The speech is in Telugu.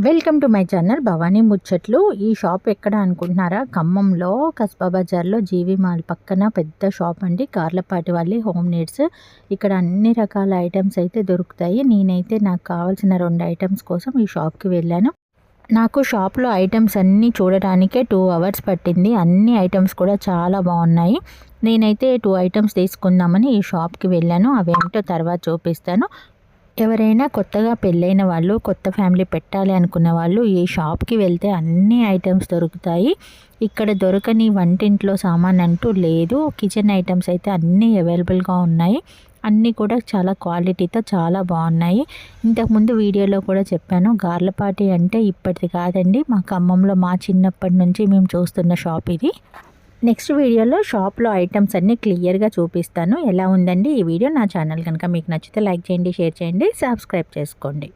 Welcome to my channel Bhavani ముచ్చట్లు. ఈ షాప్ ఎక్కడ అనుకుంటున్నారా? ఖమ్మంలో కస్బా బజార్లో జీవి మాల్ పక్కన పెద్ద షాప్ అండి. కార్లపాటి వాళ్ళి హోమ్ నీడ్స్. ఇక్కడ అన్ని రకాల ఐటమ్స్ అయితే దొరుకుతాయి. నేనైతే నాకు కావాల్సిన 2 ఐటమ్స్ కోసం ఈ షాప్కి వెళ్ళాను. నాకు షాప్లో ఐటమ్స్ అన్నీ చూడటానికే 2 అవర్స్ పట్టింది. అన్ని ఐటమ్స్ కూడా చాలా బాగున్నాయి. నేనైతే 2 ఐటమ్స్ తీసుకుందామని ఈ షాప్కి వెళ్ళాను. అవేంటో తర్వాత చూపిస్తాను. ఎవరైనా కొత్తగా పెళ్ళైన వాళ్ళు, కొత్త ఫ్యామిలీ పెట్టాలి అనుకున్న వాళ్ళు ఈ షాప్కి వెళ్తే అన్ని ఐటమ్స్ దొరుకుతాయి. ఇక్కడ దొరకని వంటింట్లో సామాన్ అంటూ లేదు. కిచెన్ ఐటమ్స్ అయితే అన్నీ అవైలబుల్గా ఉన్నాయి. అన్నీ కూడా చాలా క్వాలిటీతో చాలా బాగున్నాయి. ఇంతకుముందు వీడియోలో కూడా చెప్పాను, గార్లపాటి అంటే ఇప్పటిది కాదండి, మా ఖమ్మంలో మా చిన్నప్పటి నుంచి మేము చూస్తున్న షాప్ ఇది. నెక్స్ట్ వీడియోలో షాప్లో ఐటమ్స్ అన్నీ క్లియర్గా చూపిస్తాను. ఎలా ఉందండి ఈ వీడియో? నా ఛానల్ కనుక మీకు నచ్చితే లైక్ చేయండి, షేర్ చేయండి, సబ్స్క్రైబ్ చేసుకోండి.